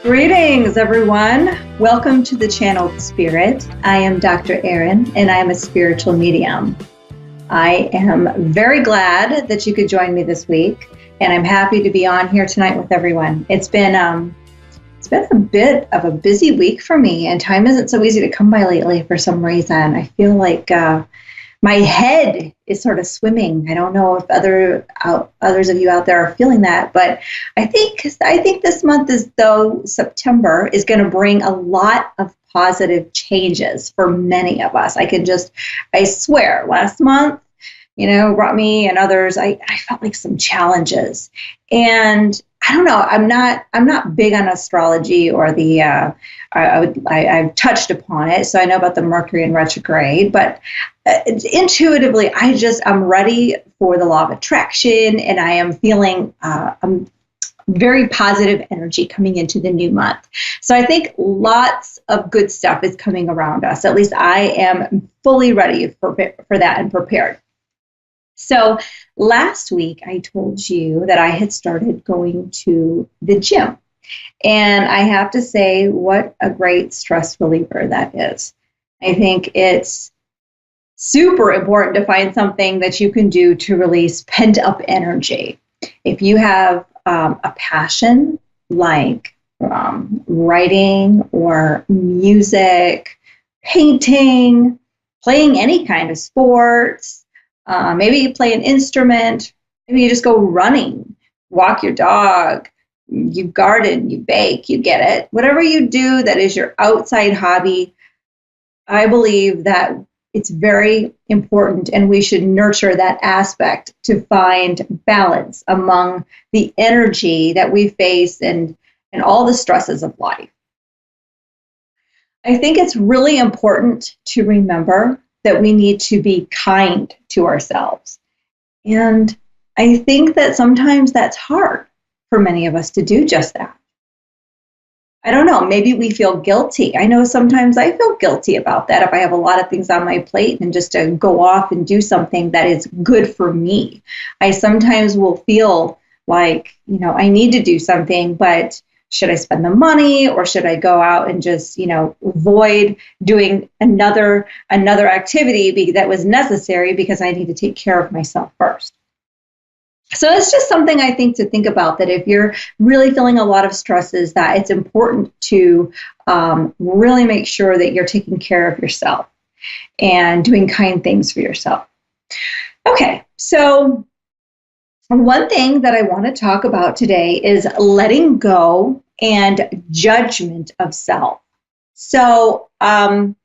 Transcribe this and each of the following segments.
Greetings, everyone. Welcome to the Channeled Spirit. I am Dr. Aerin, and I am a spiritual medium. I am very glad that you could join me this week, and I'm happy to be on here tonight with everyone. It's been a bit of a busy week for me, and time isn't so easy to come by lately for some reason. I feel like my head is sort of swimming. I don't know if others of you out there are feeling that, but I think this month, as though September, is going to bring a lot of positive changes for many of us. I swear, last month, brought me and others, I felt like some challenges. And I don't know, I'm not big on astrology or the, I've touched upon it, so I know about the Mercury in retrograde, but intuitively, I'm ready for the law of attraction, and I am feeling very positive energy coming into the new month. So I think lots of good stuff is coming around us. At least I am fully ready for that and prepared. So last week, I told you that I had started going to the gym. And I have to say, what a great stress reliever that is. I think it's super important to find something that you can do to release pent-up energy. If you have a passion like writing or music, painting, playing any kind of sports, maybe you play an instrument, maybe you just go running, walk your dog, you garden, you bake, you get it. Whatever you do that is your outside hobby, I believe that it's very important, and we should nurture that aspect to find balance among the energy that we face and all the stresses of life. I think it's really important to remember that we need to be kind to ourselves. And I think that sometimes that's hard for many of us to do just that. I don't know, maybe we feel guilty. I know sometimes I feel guilty about that if I have a lot of things on my plate and just to go off and do something that is good for me. I sometimes will feel like, I need to do something, but should I spend the money, or should I go out and just, avoid doing another activity that was necessary because I need to take care of myself first? So it's just something I think to think about, that if you're really feeling a lot of stresses, that it's important to really make sure that you're taking care of yourself and doing kind things for yourself. Okay, so one thing that I want to talk about today is letting go and judgment of self. So I'm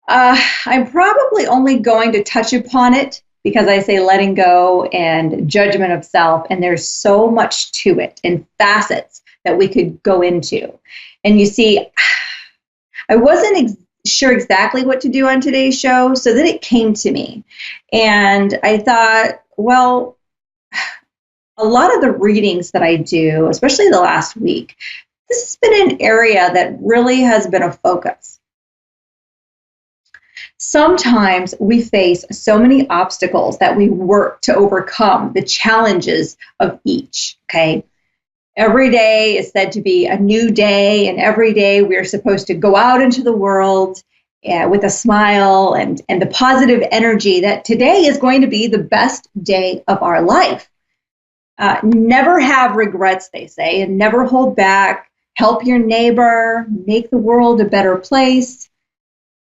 probably only going to touch upon it because I say letting go and judgment of self, and there's so much to it and facets that we could go into. And you see, I wasn't sure exactly what to do on today's show, so then it came to me. And I thought, well, a lot of the readings that I do, especially the last week, this has been an area that really has been a focus. Sometimes we face so many obstacles that we work to overcome the challenges of each, okay? Every day is said to be a new day, and every day we're supposed to go out into the world with a smile and the positive energy that today is going to be the best day of our life. Never have regrets, they say, and never hold back. Help your neighbor, make the world a better place.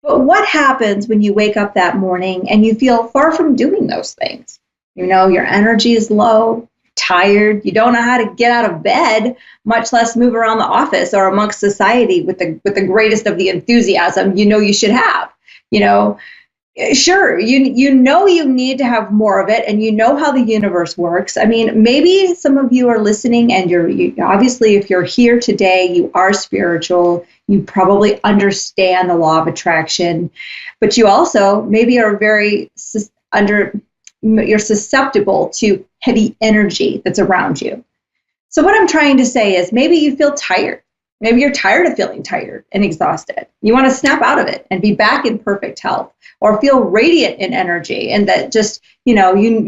But what happens when you wake up that morning and you feel far from doing those things? Your energy is low, tired, you don't know how to get out of bed, much less move around the office or amongst society with the greatest of the enthusiasm you should have. Sure, you need to have more of it, and how the universe works. I mean, maybe some of you are listening, and you obviously, if you're here today, you are spiritual. You probably understand the law of attraction, but you also maybe are you're susceptible to heavy energy that's around you. So what I'm trying to say is, maybe you feel tired. Maybe you're tired of feeling tired and exhausted. You want to snap out of it and be back in perfect health. or feel radiant in energy, and that just, you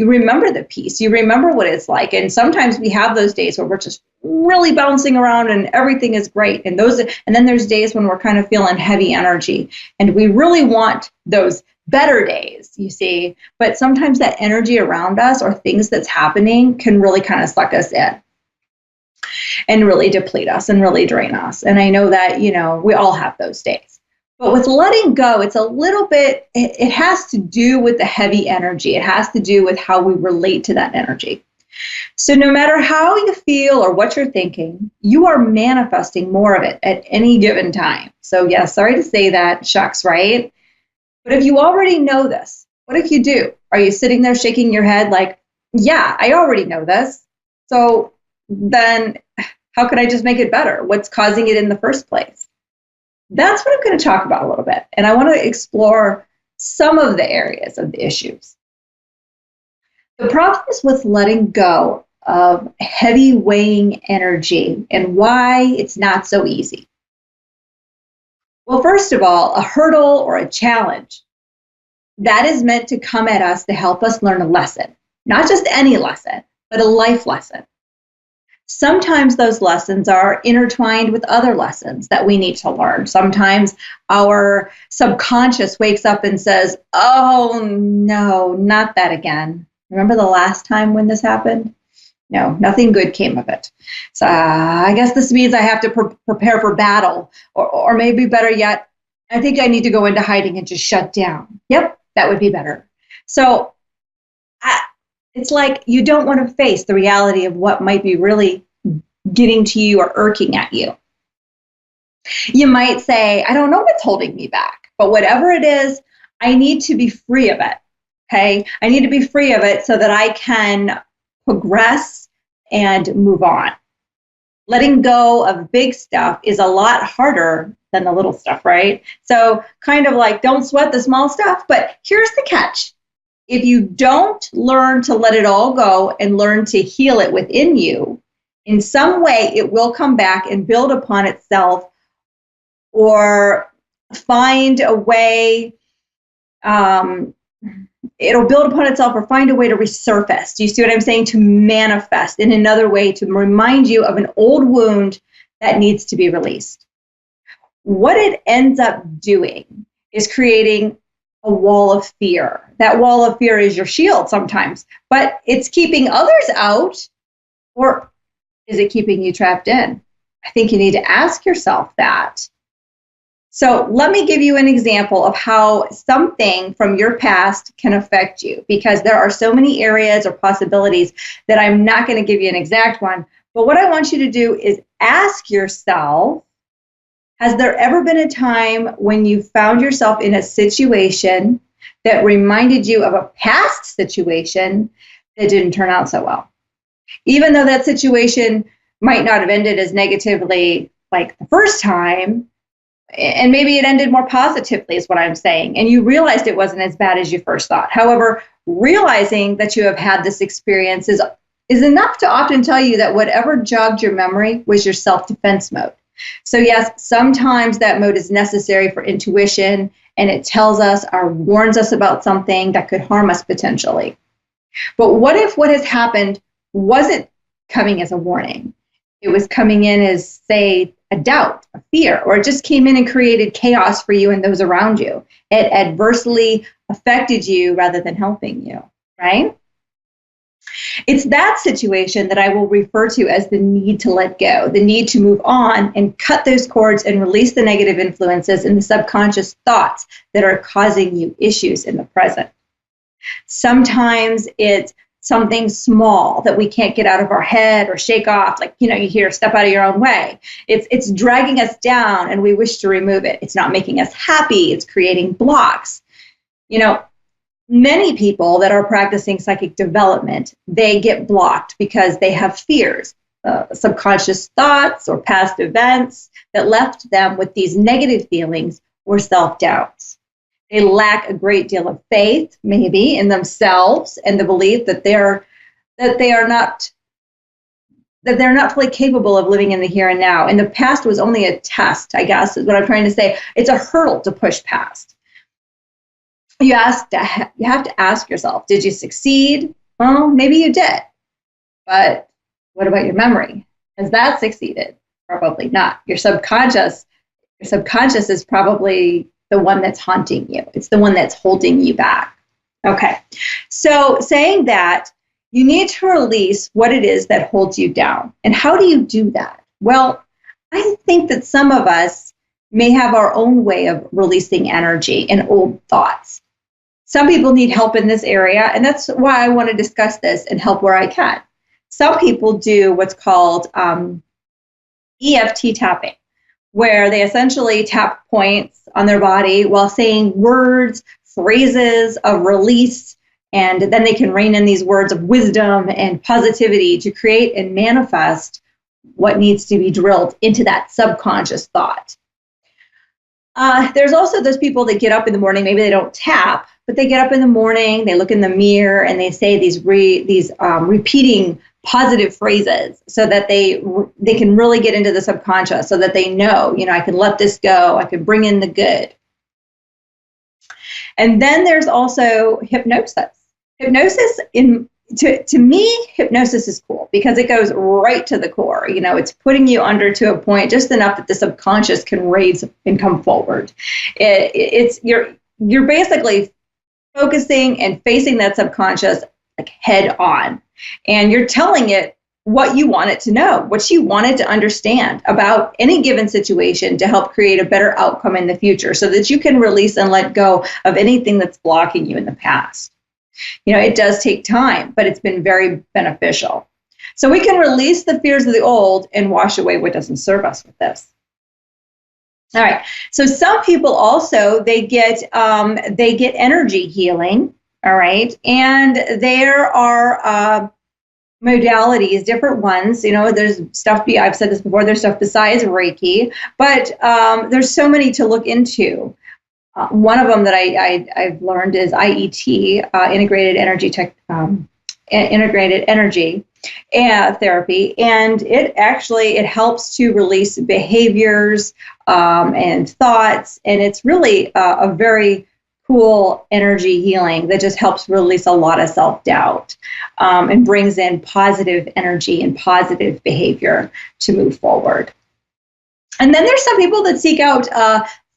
remember the peace, you remember what it's like. And sometimes we have those days where we're just really bouncing around and everything is great. And then there's days when we're kind of feeling heavy energy, and we really want those better days, you see. But sometimes that energy around us or things that's happening can really kind of suck us in and really deplete us and really drain us. And I know that, we all have those days. But with letting go, it's a little bit, it has to do with the heavy energy. It has to do with how we relate to that energy. So no matter how you feel or what you're thinking, you are manifesting more of it at any given time. So yes, sorry to say that, shucks, right? But if you already know this, what if you do? Are you sitting there shaking your head like, yeah, I already know this. So then how could I just make it better? What's causing it in the first place? That's what I'm going to talk about a little bit. And I want to explore some of the areas of the issues. The problem is with letting go of heavy weighing energy and why it's not so easy. Well, first of all, a hurdle or a challenge, that is meant to come at us to help us learn a lesson, not just any lesson, but a life lesson. Sometimes those lessons are intertwined with other lessons that we need to learn. Sometimes our subconscious wakes up and says, oh, no, not that again. Remember the last time when this happened? No, nothing good came of it. So I guess this means I have to prepare for battle. Or maybe better yet, I think I need to go into hiding and just shut down. Yep, that would be better. So it's like you don't want to face the reality of what might be really getting to you or irking at you. You might say, I don't know what's holding me back, but whatever it is, I need to be free of it. Okay, I need to be free of it so that I can progress and move on. Letting go of big stuff is a lot harder than the little stuff, right? So kind of like, don't sweat the small stuff, but here's the catch. If you don't learn to let it all go and learn to heal it within you, in some way it will come back and build upon itself or find a way, it'll build upon itself or find a way to resurface. Do you see what I'm saying? To manifest in another way, to remind you of an old wound that needs to be released. What it ends up doing is creating a wall of fear. That wall of fear is your shield sometimes, but it's keeping others out, or is it keeping you trapped in? I think you need to ask yourself that. So let me give you an example of how something from your past can affect you, because there are so many areas or possibilities that I'm not going to give you an exact one. But what I want you to do is ask yourself, has there ever been a time when you found yourself in a situation that reminded you of a past situation that didn't turn out so well? Even though that situation might not have ended as negatively like the first time, and maybe it ended more positively is what I'm saying, and you realized it wasn't as bad as you first thought. However, realizing that you have had this experience is enough to often tell you that whatever jogged your memory was your self-defense mode. So yes, sometimes that mode is necessary for intuition, and it tells us or warns us about something that could harm us potentially. But what if what has happened wasn't coming as a warning? It was coming in as, say, a doubt, a fear, or it just came in and created chaos for you and those around you. It adversely affected you rather than helping you, right? It's that situation that I will refer to as the need to let go, the need to move on and cut those cords and release the negative influences and the subconscious thoughts that are causing you issues in the present. Sometimes it's something small that we can't get out of our head or shake off, like, you hear step out of your own way. It's dragging us down and we wish to remove it. It's not making us happy. It's creating blocks. Many people that are practicing psychic development, they get blocked because they have fears, subconscious thoughts or past events that left them with these negative feelings or self-doubts. They lack a great deal of faith, maybe, in themselves and the belief that they are not fully capable of living in the here and now. And the past was only a test, I guess, is what I'm trying to say. It's a hurdle to push past. you have to ask yourself, did you succeed? Well, maybe you did. But what about your memory? Has that succeeded? Probably not. Your subconscious is probably the one that's haunting you. It's the one that's holding you back. Okay. So saying that, you need to release what it is that holds you down. And how do you do that? Well, I think that some of us may have our own way of releasing energy and old thoughts. Some people need help in this area, and that's why I want to discuss this and help where I can. Some people do what's called EFT tapping, where they essentially tap points on their body while saying words, phrases of release, and then they can rein in these words of wisdom and positivity to create and manifest what needs to be drilled into that subconscious thought. There's also those people that get up in the morning, maybe they don't tap, but they get up in the morning, they look in the mirror, and they say these repeating positive phrases so that they can really get into the subconscious, so that they know, I can let this go, I can bring in the good. And then there's also hypnosis. To me, hypnosis is cool because it goes right to the core. It's putting you under to a point just enough that the subconscious can raise and come forward. You're basically focusing and facing that subconscious like head on, and you're telling it what you want it to know, what you want it to understand about any given situation to help create a better outcome in the future, so that you can release and let go of anything that's blocking you in the past. It does take time, but it's been very beneficial. So we can release the fears of the old and wash away what doesn't serve us with this. All right. So some people also, they get energy healing. All right. And there are modalities, different ones. There's stuff, I've said this before, there's stuff besides Reiki, but there's so many to look into. One of them that I've learned is IET, integrated energy therapy, and it helps to release behaviors and thoughts, and it's really a very cool energy healing that just helps release a lot of self-doubt and brings in positive energy and positive behavior to move forward. And then there's some people that seek out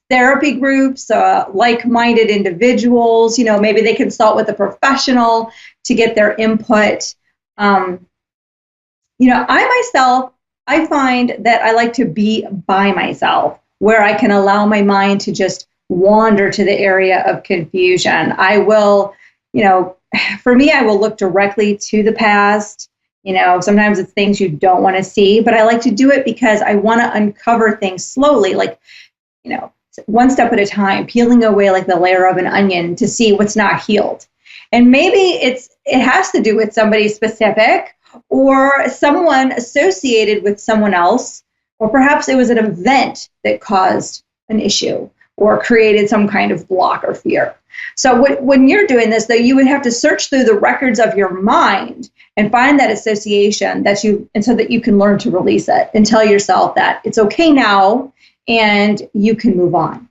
therapy groups, like-minded individuals. Maybe they consult with a professional to get their input. I find that I like to be by myself, where I can allow my mind to just wander to the area of confusion. I will, for me, I will look directly to the past. Sometimes it's things you don't want to see, but I like to do it because I want to uncover things slowly, like, one step at a time, peeling away like the layer of an onion to see what's not healed. And maybe it has to do with somebody specific or someone associated with someone else, or perhaps it was an event that caused an issue or created some kind of block or fear. So when you're doing this, though, you would have to search through the records of your mind and find that association and so that you can learn to release it and tell yourself that it's okay now, and you can move on.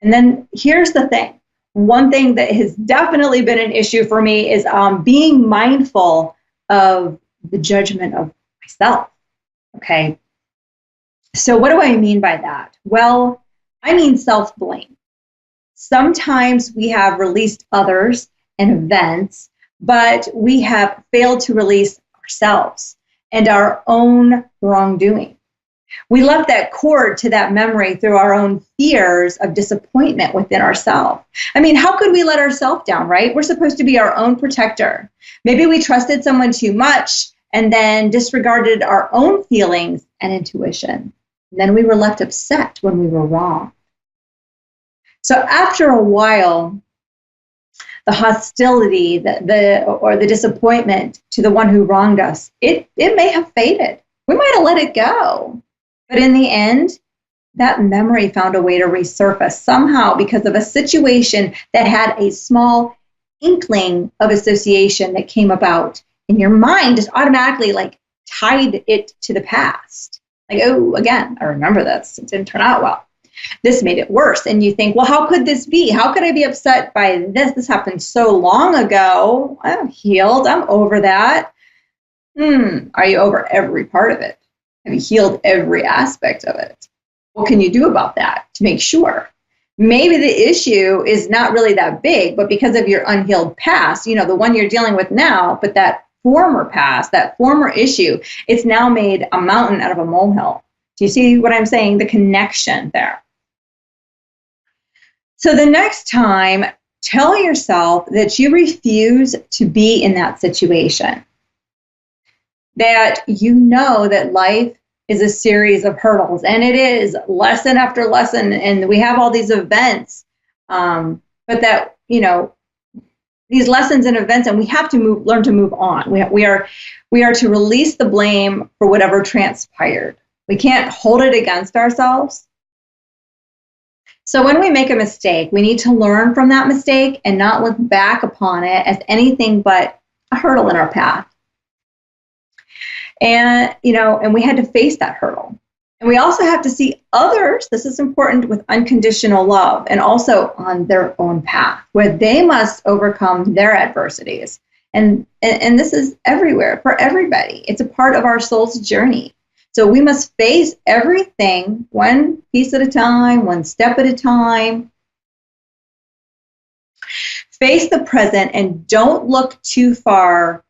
And then here's the thing. One thing that has definitely been an issue for me is being mindful of the judgment of myself. Okay. So what do I mean by that? Well, I mean self-blame. Sometimes we have released others and events, but we have failed to release ourselves and our own wrongdoing. We left that cord to that memory through our own fears of disappointment within ourselves. I mean, how could we let ourselves down, right? We're supposed to be our own protector. Maybe we trusted someone too much and then disregarded our own feelings and intuition. And then we were left upset when we were wrong. So after a while, the hostility, or the disappointment to the one who wronged us, it may have faded. We might have let it go. But in the end, that memory found a way to resurface somehow because of a situation that had a small inkling of association that came about. And your mind just automatically tied it to the past. Like, oh, again, I remember this. It didn't turn out well. this made it worse. And you think, well, how could this be? How could I be upset by this? This happened so long ago. I'm healed. I'm over that. Are you over every part of it? Have you healed every aspect of it? What can you do about that to make sure? Maybe the issue is not really that big, but because of your unhealed past, the one you're dealing with now, but that former past, that former issue, it's now made a mountain out of a molehill. Do you see what I'm saying? The connection there. So the next time, tell yourself that you refuse to be in that situation. That you know that life is a series of hurdles, and it is lesson after lesson, and we have all these events, but that, these lessons and events, and we have to learn to move on. We are to release the blame for whatever transpired. We can't hold it against ourselves. So when we make a mistake, we need to learn from that mistake and not look back upon it as anything but a hurdle in our path. And, and we had to face that hurdle. And we also have to see others, this is important, with unconditional love and also on their own path where they must overcome their adversities. And this is everywhere for everybody. It's a part of our soul's journey. So we must face everything one piece at a time, one step at a time. Face the present and don't look too far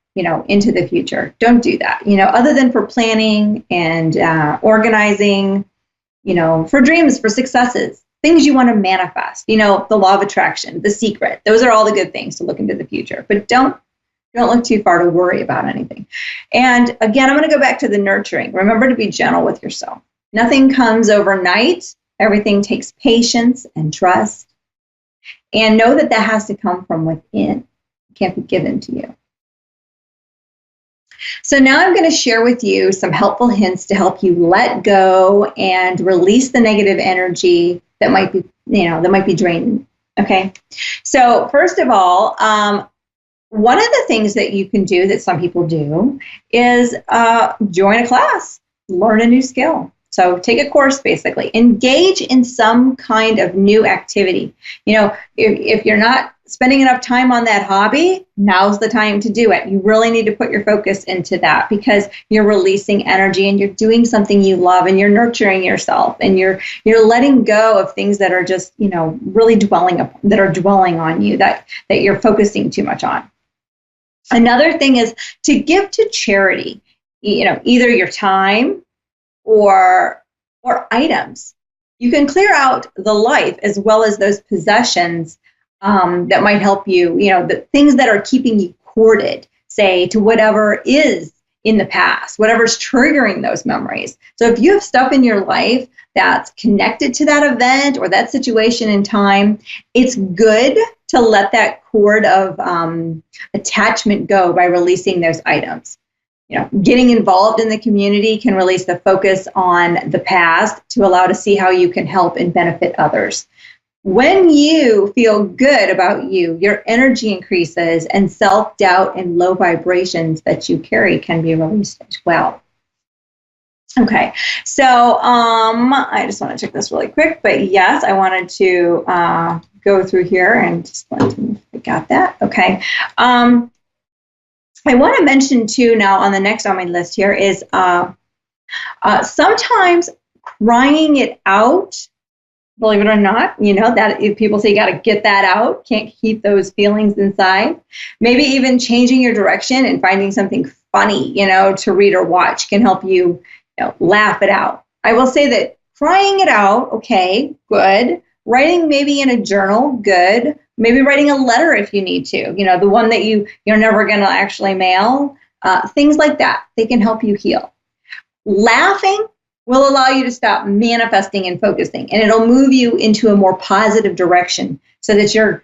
into the future. Don't do that, other than for planning and organizing, for dreams, for successes, things you want to manifest, the law of attraction, the secret. Those are all the good things to look into the future, but don't look too far to worry about anything. And again, I'm going to go back to the nurturing. Remember to be gentle with yourself. Nothing comes overnight. Everything takes patience and trust. And know that has to come from within. It can't be given to you. So now I'm going to share with you some helpful hints to help you let go and release the negative energy that might be draining. Okay. So first of all, one of the things that you can do that some people do is join a class, learn a new skill. So take a course, basically. Engage in some kind of new activity. If you're not spending enough time on that hobby, now's the time to do it. You really need to put your focus into that because you're releasing energy and you're doing something you love and you're nurturing yourself and you're letting go of things that are just, really dwelling on you, that you're focusing too much on. Another thing is to give to charity, either your time or items. You can clear out the life as well as those possessions that might help you, the things that are keeping you corded, say, to whatever is in the past, whatever's triggering those memories. So if you have stuff in your life that's connected to that event or that situation in time, it's good to let that cord of attachment go by releasing those items. Getting involved in the community can release the focus on the past to allow to see how you can help and benefit others. When you feel good about you, your energy increases and self-doubt and low vibrations that you carry can be released as well. Okay, so I just want to check this really quick, but yes, I wanted to go through here and just let me got that. Okay. I want to mention too now on the next on my list here is sometimes crying it out. Believe it or not, that if people say you got to get that out, can't keep those feelings inside. Maybe even changing your direction and finding something funny, to read or watch can help you, laugh it out. I will say that crying it out, okay, good. Writing maybe in a journal, good. Maybe writing a letter if you need to, the one that you're never going to actually mail. Things like that, they can help you heal. Laughing will allow you to stop manifesting and focusing, and it'll move you into a more positive direction so that you're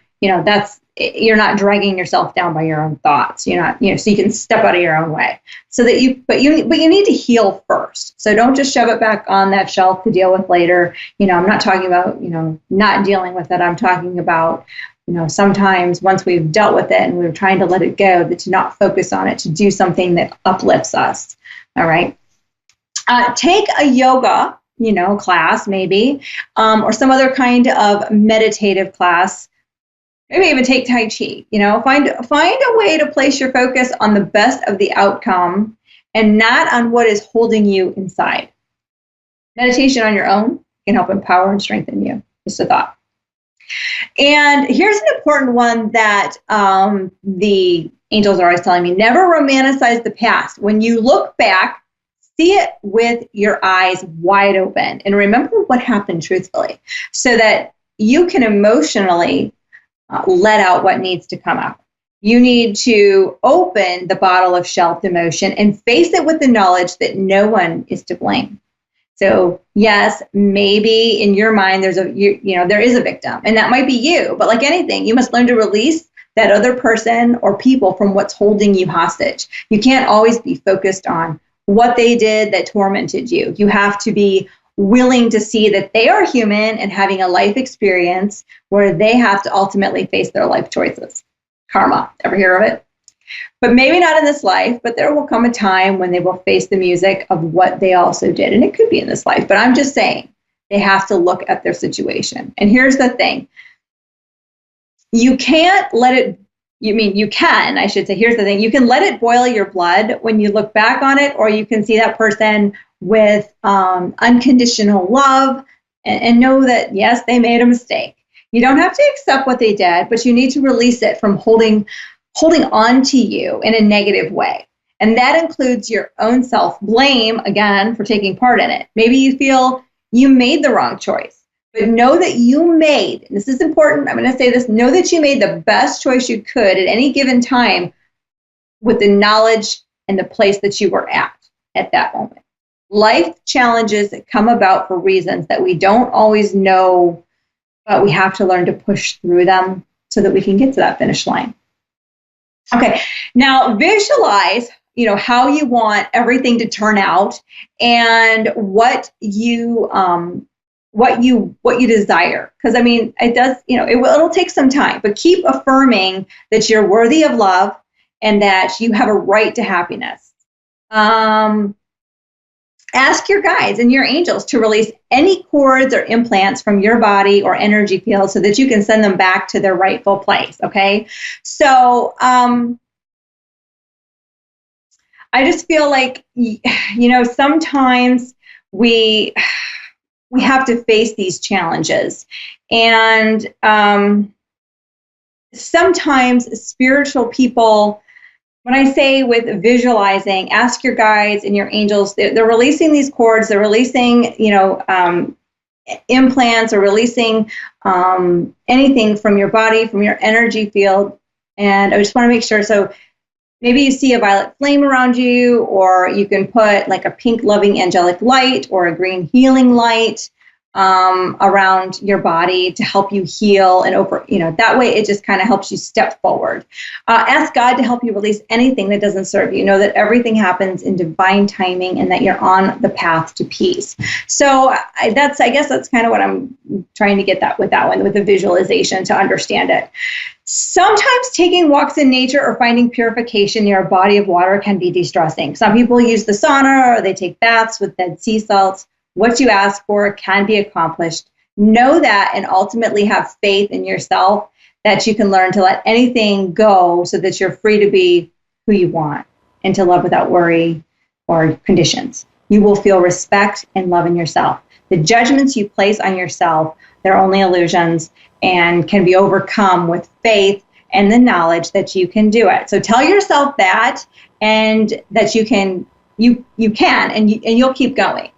not dragging yourself down by your own thoughts. You're not, so you can step out of your own way. So that but you need to heal first. So don't just shove it back on that shelf to deal with later. I'm not talking about, not dealing with it. I'm talking about, sometimes once we've dealt with it and we're trying to let it go, that to not focus on it, to do something that uplifts us. All right. Take a yoga class maybe, or some other kind of meditative class. Maybe even take Tai Chi, find a way to place your focus on the best of the outcome and not on what is holding you inside. Meditation on your own can help empower and strengthen you. Just a thought. And here's an important one that the angels are always telling me: never romanticize the past. When you look back, see it with your eyes wide open and remember what happened truthfully so that you can emotionally let out what needs to come out. You need to open the bottle of shelved emotion and face it with the knowledge that no one is to blame. So yes, maybe in your mind there is a victim, and that might be you. But like anything, you must learn to release that other person or people from what's holding you hostage. You can't always be focused on what they did that tormented you. You have to be willing to see that they are human and having a life experience where they have to ultimately face their life choices. Karma, ever hear of it? But maybe not in this life, but there will come a time when they will face the music of what they also did. And it could be in this life, but I'm just saying they have to look at their situation. And here's the thing. You can't let it, you can, I should say, here's the thing. You can let it boil your blood when you look back on it, or you can see that person with unconditional love and know that, yes, they made a mistake. You don't have to accept what they did, but you need to release it from holding on to you in a negative way. And that includes your own self-blame, again, for taking part in it. Maybe you feel you made the wrong choice, but know that you made, and this is important, I'm going to say this, know that you made the best choice you could at any given time with the knowledge and the place that you were at that moment. Life challenges come about for reasons that we don't always know, but we have to learn to push through them so that we can get to that finish line. Okay, now visualize, how you want everything to turn out and what you desire. Because it does, it'll take some time, but keep affirming that you're worthy of love and that you have a right to happiness. Ask your guides and your angels to release any cords or implants from your body or energy field so that you can send them back to their rightful place, okay? So I just feel like, sometimes we have to face these challenges. And sometimes spiritual people, when I say with visualizing, ask your guides and your angels, they're releasing these cords, they're releasing, implants or releasing anything from your body, from your energy field. And I just want to make sure. So maybe you see a violet flame around you, or you can put like a pink loving angelic light or a green healing light around your body to help you heal, and that way it just kind of helps you step forward. Ask God to help you release anything that doesn't serve you. Know that everything happens in divine timing and that you're on the path to peace. So I guess that's kind of what I'm trying to get with the visualization, to understand it. Sometimes taking walks in nature or finding purification near a body of water can be de-stressing. Some people use the sauna or they take baths with dead sea salts. What you ask for can be accomplished. Know that and ultimately have faith in yourself that you can learn to let anything go so that you're free to be who you want and to love without worry or conditions. You will feel respect and love in yourself. The judgments you place on yourself, they're only illusions and can be overcome with faith and the knowledge that you can do it. So tell yourself that, and that you can, and you'll keep going.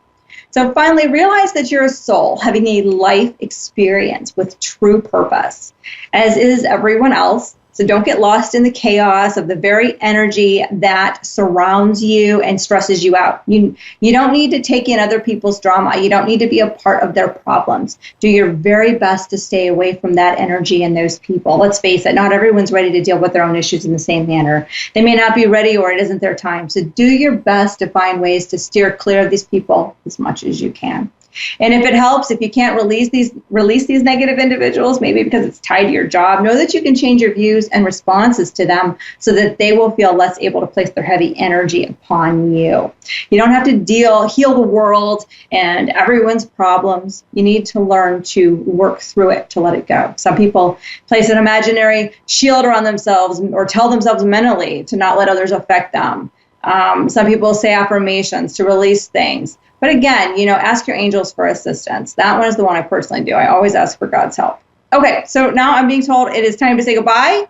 So finally, realize that you're a soul having a life experience with true purpose, as is everyone else. So don't get lost in the chaos of the very energy that surrounds you and stresses you out. You don't need to take in other people's drama. You don't need to be a part of their problems. Do your very best to stay away from that energy and those people. Let's face it, not everyone's ready to deal with their own issues in the same manner. They may not be ready, or it isn't their time. So do your best to find ways to steer clear of these people as much as you can. And if it helps, if you can't release these negative individuals, maybe because it's tied to your job, know that you can change your views and responses to them so that they will feel less able to place their heavy energy upon you. You don't have to heal the world and everyone's problems. You need to learn to work through it, to let it go. Some people place an imaginary shield around themselves or tell themselves mentally to not let others affect them. Some people say affirmations to release things. But again, ask your angels for assistance. That one is the one I personally do. I always ask for God's help. Okay, so now I'm being told it is time to say goodbye.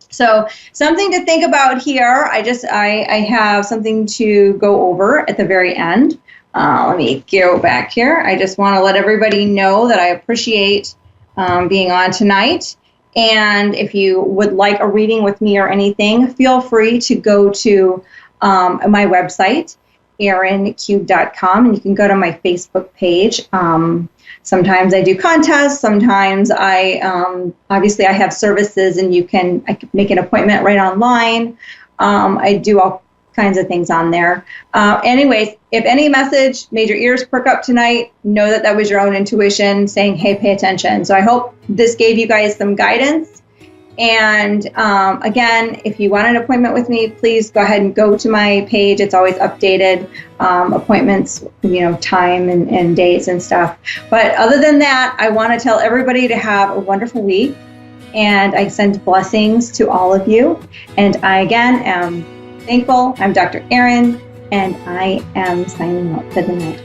So something to think about here. I have something to go over at the very end. Let me go back here. I just want to let everybody know that I appreciate being on tonight. And if you would like a reading with me or anything, feel free to go to my website, aerinkube.com, and you can go to my Facebook page. Sometimes I do contests. Sometimes I have services, and I can make an appointment right online. I do all kinds of things on there. Anyways, if any message made your ears perk up tonight, know that was your own intuition saying, hey, pay attention. So I hope this gave you guys some guidance. And again, if you want an appointment with me, please go ahead and go to my page. It's always updated, appointments, time and dates and stuff. But other than that, I want to tell everybody to have a wonderful week. And I send blessings to all of you. And I, again, am thankful. I'm Dr. Aerin, and I am signing out for the night.